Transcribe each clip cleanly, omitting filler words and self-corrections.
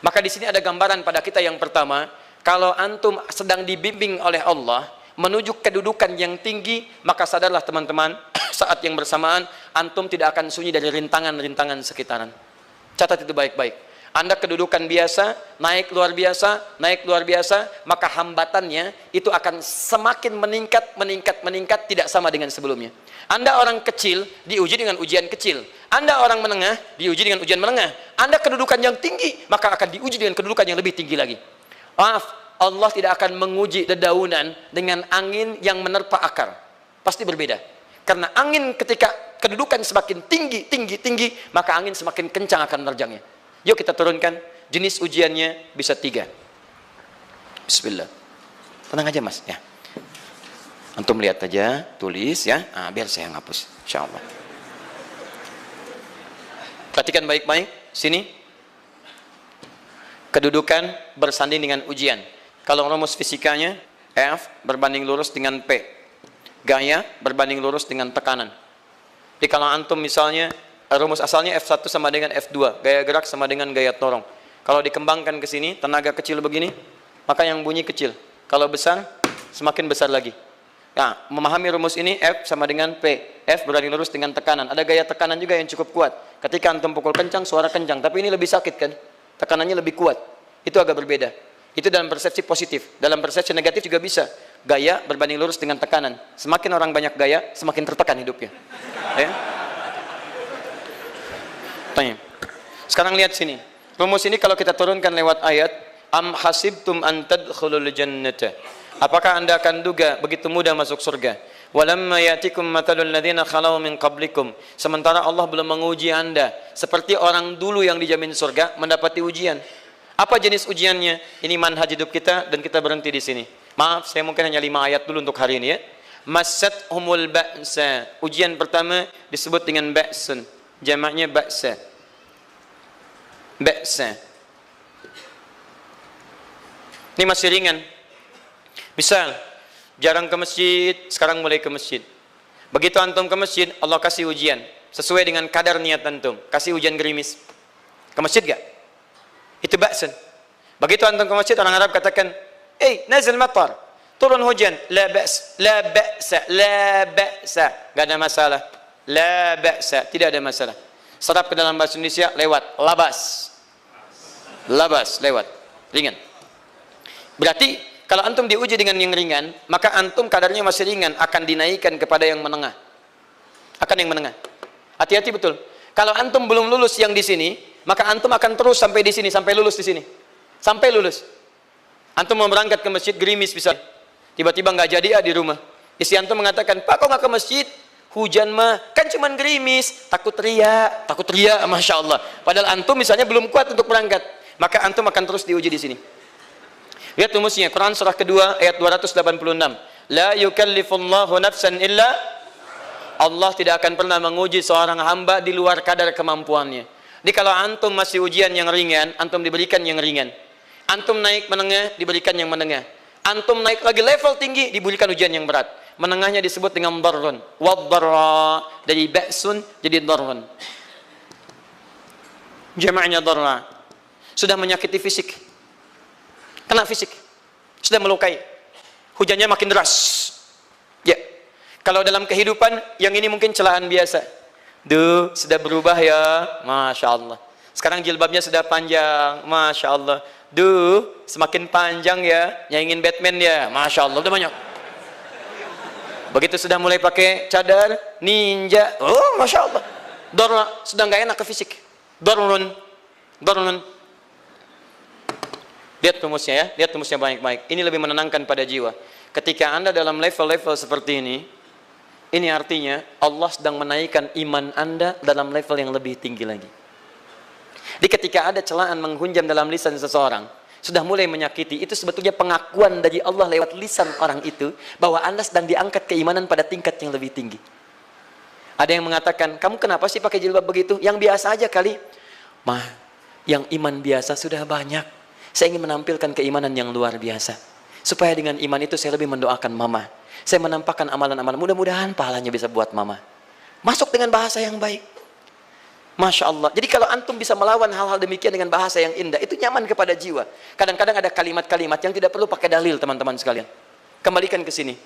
Maka di sini ada gambaran pada kita yang pertama, kalau antum sedang dibimbing oleh Allah menuju kedudukan yang tinggi, maka sadarlah teman-teman, saat yang bersamaan antum tidak akan sunyi dari rintangan-rintangan sekitaran. Catat itu baik-baik. Anda kedudukan biasa, naik luar biasa, maka hambatannya itu akan semakin meningkat, tidak sama dengan sebelumnya. Anda orang kecil, diuji dengan ujian kecil. Anda orang menengah, diuji dengan ujian menengah. Anda kedudukan yang tinggi, maka akan diuji dengan kedudukan yang lebih tinggi lagi. Maaf, Allah tidak akan menguji dedaunan dengan angin yang menerpa akar. Pasti berbeda. Karena angin ketika kedudukan semakin tinggi, maka angin semakin kencang akan menerjangnya. Yuk kita turunkan, jenis ujiannya bisa 3. Bismillah. Tenang aja mas, ya. Antum lihat aja, tulis ya, biar saya ngapus, insyaallah. Perhatikan baik-baik, sini. Kedudukan bersanding dengan ujian. Kalau rumus fisikanya, F berbanding lurus dengan P. Gaya berbanding lurus dengan tekanan. Jadi kalau antum misalnya, rumus asalnya F1 sama dengan F2, gaya gerak sama dengan gaya dorong. Kalau dikembangkan ke sini, tenaga kecil begini, maka yang bunyi kecil. Kalau besar, semakin besar lagi. Nah, memahami rumus ini, F sama dengan P. F berbanding lurus dengan tekanan. Ada gaya tekanan juga yang cukup kuat. Ketika antum pukul kencang, suara kencang. Tapi ini lebih sakit kan? Tekanannya lebih kuat. Itu agak berbeda. Itu dalam persepsi positif. Dalam persepsi negatif juga bisa. Gaya berbanding lurus dengan tekanan. Semakin orang banyak gaya, semakin tertekan hidupnya. Ya? Tanya. Sekarang lihat sini. Rumus ini kalau kita turunkan lewat ayat, am hasibtum an tadkhulul jannata. Apakah Anda akan duga begitu mudah masuk surga? Walamma yatikum matalul ladzina khalau min qablikum. Sementara Allah belum menguji Anda seperti orang dulu yang dijamin surga mendapati ujian. Apa jenis ujiannya? Ini manhaj hidup kita dan kita berhenti di sini. Maaf, saya mungkin hanya 5 ayat dulu untuk hari ini ya. Massathumul ba'sa. Ujian pertama disebut dengan ba'sun. Jamaknya ba'sa. Ba'sa. Ini masih ringan. Misal, jarang ke masjid, sekarang mulai ke masjid. Begitu antum ke masjid, Allah kasih ujian. Sesuai dengan kadar niat antum. Kasih hujan gerimis. Ke masjid gak? Itu ba'sun. Begitu antum ke masjid, orang Arab katakan, nazil matar. Turun hujan. La ba's, la ba'sa, la ba'sa. Gak ada masalah. La ba'sa, tidak ada masalah. Serap ke dalam bahasa Indonesia, lewat. Labas. Labas, lewat. Ringan. Berarti, kalau antum diuji dengan yang ringan, maka antum kadarnya masih ringan, akan dinaikkan kepada yang menengah. Akan yang menengah. Hati-hati betul. Kalau antum belum lulus yang di sini, maka antum akan terus sampai di sini, sampai lulus di sini. Sampai lulus. Antum mau berangkat ke masjid, gerimis bisa. Tiba-tiba nggak jadi di rumah. Istri antum mengatakan, Pak kok nggak ke masjid? Hujan mah, kan cuman gerimis. Takut teriak, Masya Allah. Padahal antum misalnya belum kuat untuk berangkat. Maka antum akan terus diuji di sini. Lihat rumusnya, Quran surah kedua ayat 286. La yukallifullahu nafsan illa. Allah tidak akan pernah menguji seorang hamba di luar kadar kemampuannya. Jadi kalau antum masih ujian yang ringan, antum diberikan yang ringan. Antum naik menengah, diberikan yang menengah. Antum naik lagi level tinggi, diberikan ujian yang berat. Menengahnya disebut dengan darrun. Wad-darra, dari ba'sun jadi darrun. Jamaknya darra. Sudah menyakiti fisik. Kena fisik. Sudah melukai. Hujannya makin deras. Ya. Kalau dalam kehidupan, yang ini mungkin celaan biasa. Duh, sudah berubah ya. Masya Allah. Sekarang jilbabnya sudah panjang. Masya Allah. Duh, semakin panjang ya. Nyaingin Batman ya. Masya Allah. Udah banyak. Begitu sudah mulai pakai cadar, ninja. Oh, Masya Allah. Darra. Sudah nggak enak ke fisik. Darrun. Darrun. Lihat rumusnya ya. Lihat rumusnya baik-baik. Ini lebih menenangkan pada jiwa. Ketika Anda dalam level-level seperti ini artinya Allah sedang menaikkan iman Anda dalam level yang lebih tinggi lagi. Jadi ketika ada celaan menghunjam dalam lisan seseorang, sudah mulai menyakiti, itu sebetulnya pengakuan dari Allah lewat lisan orang itu, bahwa Anda sedang diangkat keimanan pada tingkat yang lebih tinggi. Ada yang mengatakan, kamu kenapa sih pakai jilbab begitu? Yang biasa aja kali. Mah, yang iman biasa sudah banyak. Saya ingin menampilkan keimanan yang luar biasa. Supaya dengan iman itu saya lebih mendoakan mama. Saya menampakkan amalan-amalan, mudah-mudahan pahalanya bisa buat mama. Masuk dengan bahasa yang baik. Masya Allah. Jadi kalau antum bisa melawan hal-hal demikian dengan bahasa yang indah, itu nyaman kepada jiwa. Kadang-kadang ada kalimat-kalimat yang tidak perlu pakai dalil, teman-teman sekalian. Kembalikan ke sini.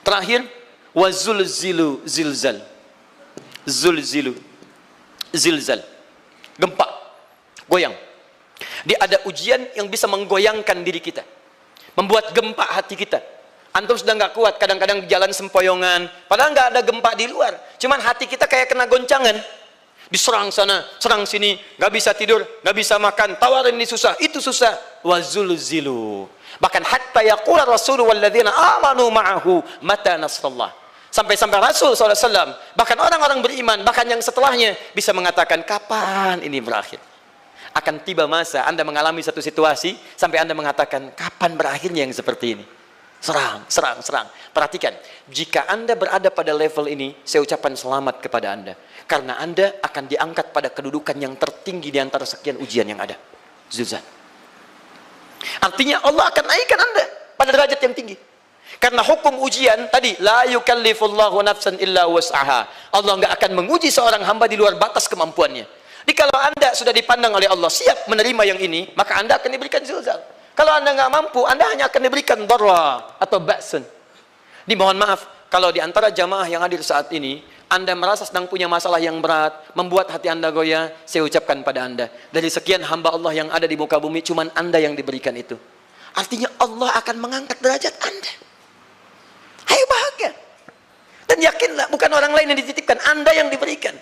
Terakhir, wazulzilu zilzal. Zulzilu zilzal. Gempa, goyang. Dia ada ujian yang bisa menggoyangkan diri kita, membuat gempa hati kita. Antum sudah nggak kuat, kadang-kadang jalan sempoyongan, padahal nggak ada gempa di luar, cuman hati kita kayak kena goncangan. Diserang sana, serang sini, nggak bisa tidur, nggak bisa makan, tawarin ini susah, itu susah. Wazulzilu. Bahkan hatta yaqula Rasulullah walladzina amanu ma'ahu mata nasrullah. Sampai-sampai Rasul SAW, bahkan orang-orang beriman, bahkan yang setelahnya bisa mengatakan, kapan ini berakhir? Akan tiba masa Anda mengalami satu situasi sampai Anda mengatakan, kapan berakhirnya yang seperti ini? Serang, serang, serang. Perhatikan, jika Anda berada pada level ini, saya ucapkan selamat kepada Anda. Karena Anda akan diangkat pada kedudukan yang tertinggi di antara sekian ujian yang ada. Zuzan. Artinya Allah akan naikkan Anda pada derajat yang tinggi. Karena hukum ujian tadi, la yukallifullahu nafsan illa wus'aha. Allah nggak akan menguji seorang hamba di luar batas kemampuannya. Jadi kalau Anda sudah dipandang oleh Allah siap menerima yang ini, maka Anda akan diberikan zilzal. Kalau Anda nggak mampu, Anda hanya akan diberikan darra atau ba'sun. Dimohon maaf, kalau di antara jamaah yang hadir saat ini, Anda merasa sedang punya masalah yang berat, membuat hati Anda goyah, saya ucapkan pada Anda, dari sekian hamba Allah yang ada di muka bumi, cuman Anda yang diberikan itu. Artinya Allah akan mengangkat derajat Anda. Ayo bahagia. Dan yakinlah, bukan orang lain yang dititipkan, Anda yang diberikan.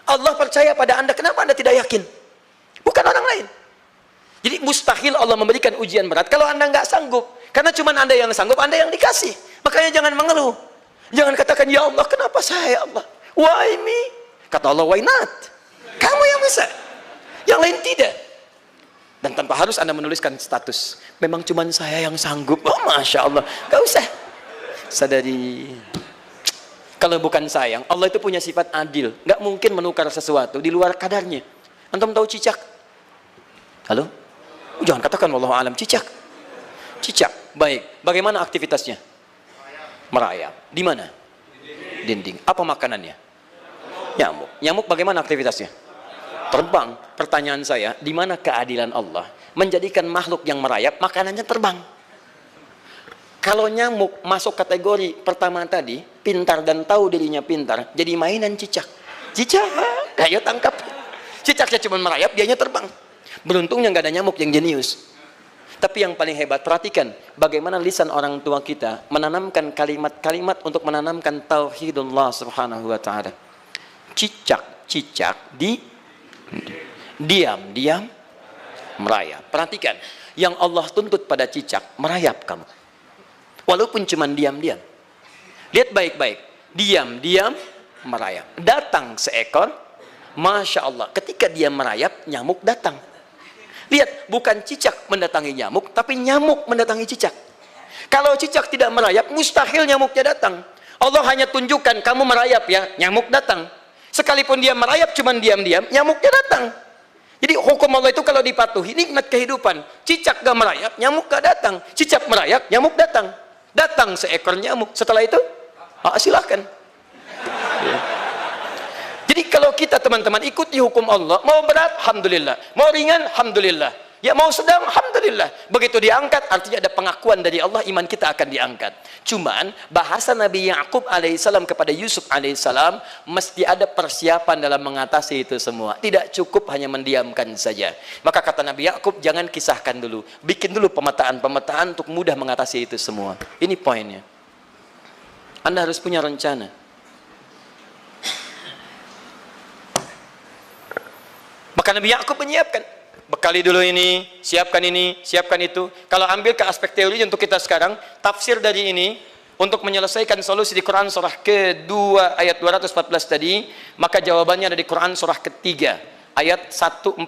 Allah percaya pada Anda, kenapa Anda tidak yakin? Bukan orang lain. Jadi mustahil Allah memberikan ujian berat kalau Anda nggak sanggup. Karena cuma Anda yang sanggup, Anda yang dikasih. Makanya jangan mengeluh. Jangan katakan, ya Allah, kenapa saya, Allah? Why me? Kata Allah, why not? Kamu yang bisa. Yang lain tidak. Dan tanpa harus Anda menuliskan status. Memang cuma saya yang sanggup. Oh, Masya Allah. Gak usah. Sadari. Kalau bukan sayang, Allah itu punya sifat adil. Nggak mungkin menukar sesuatu di luar kadarnya. Antum tahu cicak? Halo? Jangan katakan wallahu alam, cicak. Cicak, baik. Bagaimana aktivitasnya? Merayap. Di mana? Dinding. Apa makanannya? Nyamuk. Nyamuk bagaimana aktivitasnya? Terbang. Pertanyaan saya, di mana keadilan Allah menjadikan makhluk yang merayap makanannya terbang? Kalau nyamuk masuk kategori pertama tadi, pintar dan tahu dirinya pintar, jadi mainan cicak. Cicak, ayo tangkap. Cicaknya cuma merayap, dianya terbang. Beruntungnya nggak ada nyamuk yang jenius. Tapi yang paling hebat, perhatikan bagaimana lisan orang tua kita menanamkan kalimat-kalimat untuk menanamkan tauhidullah subhanahu wa ta'ala. Cicak-cicak diam-diam merayap. Perhatikan, yang Allah tuntut pada cicak, merayap kamu. Walaupun cuma diam-diam. Lihat baik-baik, diam-diam merayap. Datang seekor, Masya Allah, ketika dia merayap, nyamuk datang. Lihat, bukan cicak mendatangi nyamuk, tapi nyamuk mendatangi cicak. Kalau cicak tidak merayap, mustahil nyamuknya datang. Allah hanya tunjukkan, kamu merayap ya, nyamuk datang. Sekalipun dia merayap, cuman diam-diam, nyamuknya datang. Jadi hukum Allah itu kalau dipatuhi, nikmat kehidupan. Cicak gak merayap, nyamuk gak datang. Cicak merayap, nyamuk datang. Datang seekor nyamuk. Setelah itu, silahkan. Ya. Jadi kalau kita teman-teman ikuti hukum Allah, mau berat, alhamdulillah. Mau ringan, alhamdulillah. Ya mau sedang, alhamdulillah. Begitu diangkat, artinya ada pengakuan dari Allah, iman kita akan diangkat. Cuman, bahasa Nabi Ya'qub alaihissalam kepada Yusuf alaihissalam, mesti ada persiapan dalam mengatasi itu semua. Tidak cukup hanya mendiamkan saja. Maka kata Nabi Ya'qub, jangan kisahkan dulu. Bikin dulu pemetaan-pemetaan untuk mudah mengatasi itu semua. Ini poinnya. Anda harus punya rencana. Maka Nabi Ya'qub menyiapkan, bekali dulu ini, siapkan itu. Kalau ambil ke aspek teori untuk kita sekarang, tafsir dari ini untuk menyelesaikan solusi di Quran surah kedua ayat 214 tadi, maka jawabannya ada di Quran surah ketiga ayat 142,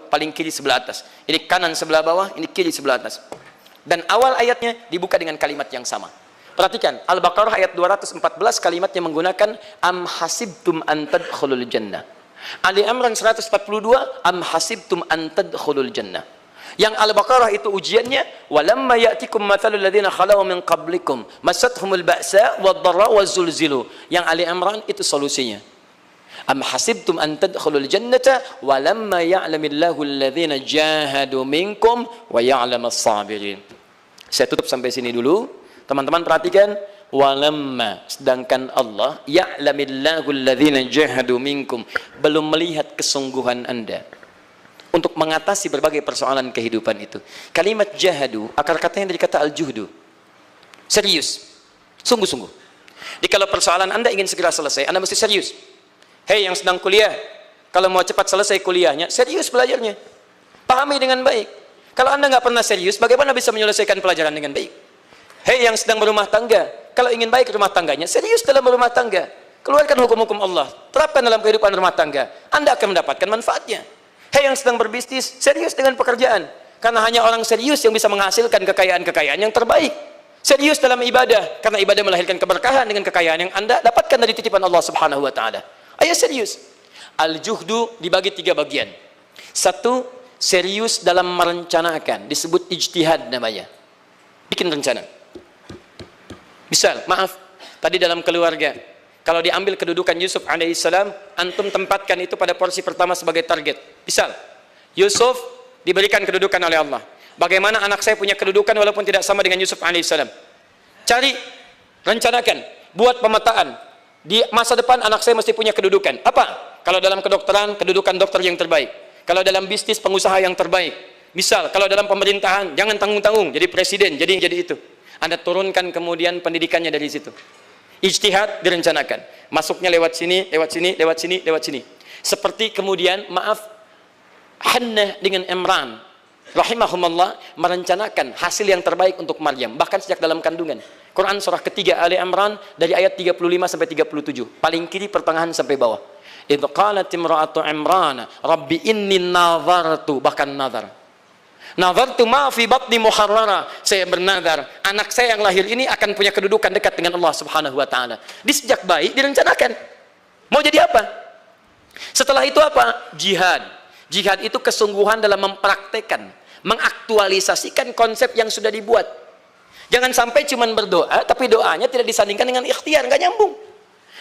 paling kiri sebelah atas. Ini kanan sebelah bawah, ini kiri sebelah atas. Dan awal ayatnya dibuka dengan kalimat yang sama. Perhatikan, Al-Baqarah ayat 214 kalimatnya menggunakan am hasibtum an tadkhulul jannah. Ali Imran 142 am hasibtum an tadkhulul jannah. Yang Al-Baqarah itu ujiannya, walamma ya'tikum mathalul ladzina khalau min qablikum masathumul ba'sa wad-dharra waz-zulzilu. Yang Ali Imran itu solusinya. Am hasibtum an tadkhulul jannata walamma ya'lamillahu alladhina jahadu minkum wa ya'lamas sabirin. Saya tutup sampai sini dulu. Teman-teman perhatikan, walamma, sedangkan Allah ya'lamillahu alladhina jahadu minkum, belum melihat kesungguhan Anda untuk mengatasi berbagai persoalan kehidupan itu. Kalimat jahadu, akar katanya dari kata al-juhdu. Serius, sungguh-sungguh. Jadi kalau persoalan Anda ingin segera selesai, Anda mesti serius. Hei yang sedang kuliah, kalau mau cepat selesai kuliahnya, serius belajarnya. Pahami dengan baik. Kalau Anda nggak pernah serius, bagaimana bisa menyelesaikan pelajaran dengan baik? Hei yang sedang berumah tangga, kalau ingin baik rumah tangganya, serius dalam berumah tangga. Keluarkan hukum-hukum Allah, terapkan dalam kehidupan rumah tangga. Anda akan mendapatkan manfaatnya. Hei yang sedang berbisnis, serius dengan pekerjaan. Karena hanya orang serius yang bisa menghasilkan kekayaan-kekayaan yang terbaik. Serius dalam ibadah, karena ibadah melahirkan keberkahan dengan kekayaan yang Anda dapatkan dari titipan Allah Subhanahu wa taala. Ayo serius. Al-juhdu dibagi 3 bagian. 1, serius dalam merencanakan, disebut ijtihad namanya. Bikin rencana. Misal, maaf, tadi dalam keluarga, kalau diambil kedudukan Yusuf alaihissalam, antum tempatkan itu pada porsi pertama sebagai target. Misal, Yusuf diberikan kedudukan oleh Allah. Bagaimana anak saya punya kedudukan walaupun tidak sama dengan Yusuf alaihissalam? Cari, rencanakan, buat pemetaan. Di masa depan anak saya mesti punya kedudukan. Apa? Kalau dalam kedokteran, kedudukan dokter yang terbaik. Kalau dalam bisnis, pengusaha yang terbaik. Misal, kalau dalam pemerintahan, jangan tanggung-tanggung, jadi presiden, jadi itu. Anda turunkan kemudian pendidikannya dari situ. Ijtihad direncanakan. Masuknya lewat sini, lewat sini, lewat sini, lewat sini. Seperti kemudian, maaf, Hannah dengan Imran rahimahumullah merencanakan hasil yang terbaik untuk Maryam, bahkan sejak dalam kandungan. Quran surah ketiga Ali Imran dari ayat 35 sampai 37. Paling kiri pertengahan sampai bawah. Idz qalat imra'atu Imran, Rabbi inni nazartu, bahkan nazar. Nazartu ma fi batni muharrara, saya bernazar anak saya yang lahir ini akan punya kedudukan dekat dengan Allah Subhanahu wa taala. Di sejak bayi direncanakan. Mau jadi apa? Setelah itu apa? Jihad. Jihad itu kesungguhan dalam mempraktekkan, mengaktualisasikan konsep yang sudah dibuat. Jangan sampai cuma berdoa tapi doanya tidak disandingkan dengan ikhtiar, nggak nyambung.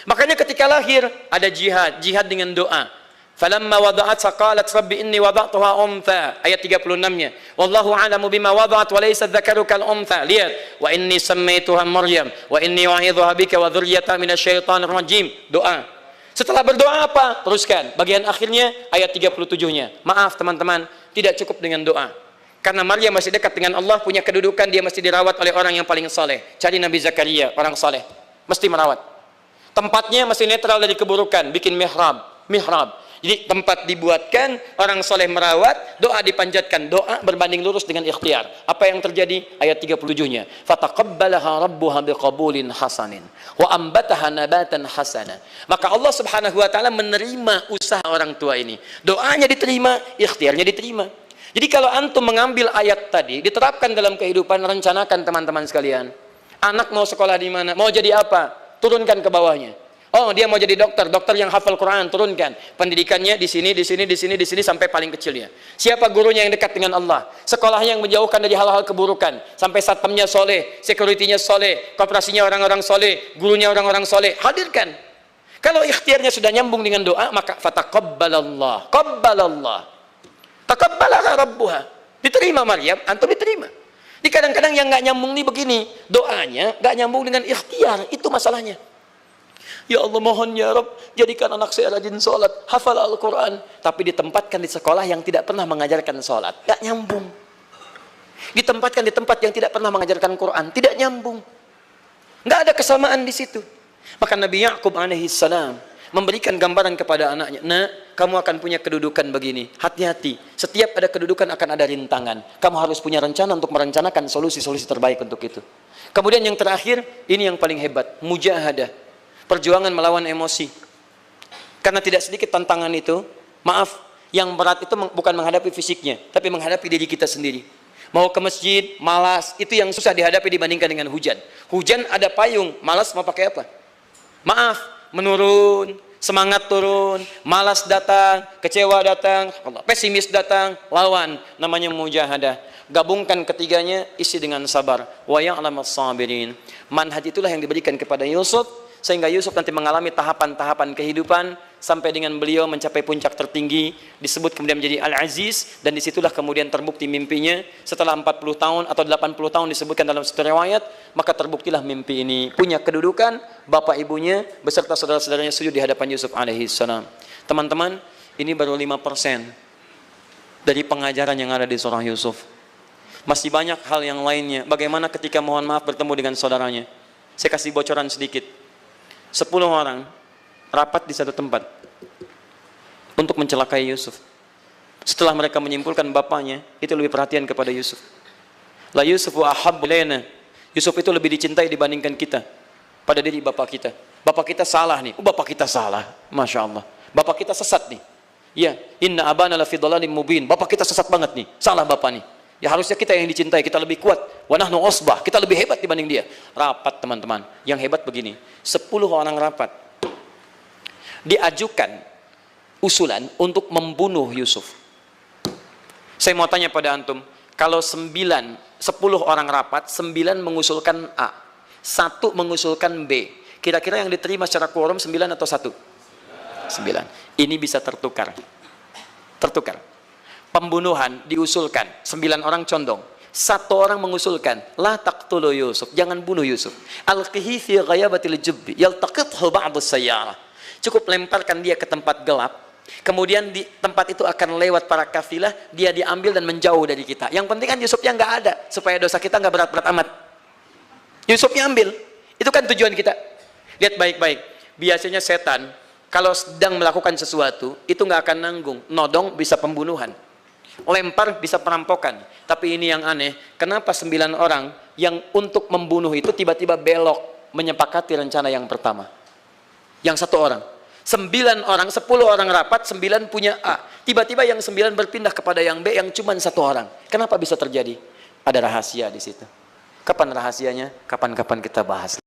Makanya ketika lahir ada jihad, jihad dengan doa. Falamma wada'at saqalat rabbi inni wada'tuha untha, ayat 36-nya. Wallahu a'lamu bima wada'at wa laysa dzakaru kal untha. Lihat, wa inni sammaituha Maryam wa inni u'idzuha bika wa dzurriyyataha minasyaitonir rajim. Doa. Setelah berdoa apa? Teruskan. Bagian akhirnya ayat 37-nya. Maaf teman-teman, tidak cukup dengan doa. Karena Maryam masih dekat dengan Allah, punya kedudukan, dia mesti dirawat oleh orang yang paling saleh. Cari Nabi Zakaria, orang saleh. Mesti merawat. Tempatnya masih netral dari keburukan, bikin mihrab. Jadi tempat dibuatkan, orang soleh merawat, doa dipanjatkan, doa berbanding lurus dengan ikhtiar. Apa yang terjadi? Ayat 37-nya. Fataqabbalaha rabbuha biqabulin hasanin wa ambataha nabatan hasana. Maka Allah Subhanahu wa taala menerima usaha orang tua ini. Doanya diterima, ikhtiarnya diterima. Jadi kalau antum mengambil ayat tadi, diterapkan dalam kehidupan, rencanakan teman-teman sekalian. Anak mau sekolah di mana? Mau jadi apa? Turunkan ke bawahnya. Oh, dia mau jadi dokter, dokter yang hafal Quran, turunkan. Pendidikannya di sini, di sini, di sini, di sini sampai paling kecilnya. Siapa gurunya yang dekat dengan Allah? Sekolahnya yang menjauhkan dari hal-hal keburukan, sampai satpamnya soleh, securitynya soleh, koperasinya orang-orang soleh, gurunya orang-orang soleh. Hadirkan. Kalau ikhtiarnya sudah nyambung dengan doa, maka fataqabbalallah, qabbalallah. Taqabbalaha rabbuha. Diterima Maryam, antum diterima. Di kadang-kadang yang nggak nyambung nih begini, doanya nggak nyambung dengan ikhtiar, itu masalahnya. Ya Allah mohon ya Rabb, jadikan anak saya rajin sholat, hafal Al-Quran, tapi ditempatkan di sekolah yang tidak pernah mengajarkan sholat, nggak nyambung. Ditempatkan di tempat yang tidak pernah mengajarkan Quran, tidak nyambung. Nggak ada kesamaan di situ. Maka Nabi Ya'qub alaihissalam memberikan gambaran kepada anaknya, nak, kamu akan punya kedudukan begini, hati-hati, setiap ada kedudukan akan ada rintangan, kamu harus punya rencana untuk merencanakan solusi-solusi terbaik untuk itu. Kemudian yang terakhir, ini yang paling hebat, mujahadah, perjuangan melawan emosi. Karena tidak sedikit tantangan itu, maaf, yang berat itu bukan menghadapi fisiknya, tapi menghadapi diri kita sendiri. Mau ke masjid, malas, itu yang susah dihadapi dibandingkan dengan hujan. Hujan ada payung, malas mau pakai apa? Maaf, menurun, semangat turun, malas datang, kecewa datang, pesimis datang, lawan, namanya mujahadah. Gabungkan ketiganya, isi dengan sabar. Wa ya'lamas sabirin. Manhaj itulah yang diberikan kepada Yusuf, sehingga Yusuf nanti mengalami tahapan-tahapan kehidupan sampai dengan beliau mencapai puncak tertinggi, disebut kemudian menjadi Al-Aziz, dan disitulah kemudian terbukti mimpinya setelah 40 tahun atau 80 tahun disebutkan dalam satu riwayat, maka terbuktilah mimpi ini punya kedudukan, bapak ibunya beserta saudara-saudaranya sujud di hadapan Yusuf alaihissalam. Teman-teman, ini baru 5% dari pengajaran yang ada di surah Yusuf. Masih banyak hal yang lainnya. Bagaimana ketika mohon maaf bertemu dengan saudaranya. Saya kasih bocoran sedikit. 10 orang rapat di satu tempat untuk mencelakai Yusuf. Setelah mereka menyimpulkan bapaknya itu lebih perhatian kepada Yusuf. La Yusuf wa ahabbu ilaina. Yusuf itu lebih dicintai dibandingkan kita pada diri bapak kita. Bapak kita salah nih. Bapak kita salah. Masya Allah. Bapak kita sesat nih. Ya, inna abana la fi dhalalim mubin. Bapak kita sesat banget nih. Salah bapak nih. Ya harusnya kita yang dicintai, kita lebih kuat. Wa nahnu usbah, kita lebih hebat dibanding dia. Rapat teman-teman. Yang hebat begini, 10 orang rapat. Diajukan usulan untuk membunuh Yusuf. Saya mau tanya pada antum, kalau 10 orang rapat, 9 mengusulkan A, 1 mengusulkan B. Kira-kira yang diterima secara quorum 9 atau 1? 9. Ini bisa tertukar. Tertukar. Pembunuhan diusulkan, 9 orang condong. 1 orang mengusulkan, la taqtulu Yusuf, jangan bunuh Yusuf. Alqihi fi ghayabatil jubbi, yaltaqithu ba'd as-sayyarah. Cukup lemparkan dia ke tempat gelap. Kemudian di tempat itu akan lewat para kafilah, dia diambil dan menjauh dari kita. Yang penting kan Yusufnya nggak ada, supaya dosa kita nggak berat-berat amat. Yusufnya ambil, itu kan tujuan kita. Lihat baik-baik. Biasanya setan kalau sedang melakukan sesuatu itu nggak akan nanggung. Nodong bisa pembunuhan. Lempar bisa perampokan. Tapi ini yang aneh, kenapa 9 orang yang untuk membunuh itu tiba-tiba belok menyepakati rencana yang pertama? Yang 1 orang. 9 orang, 10 orang rapat, 9 punya A. Tiba-tiba yang 9 berpindah kepada yang B yang cuma 1 orang. Kenapa bisa terjadi? Ada rahasia di situ. Kapan rahasianya? Kapan-kapan kita bahas.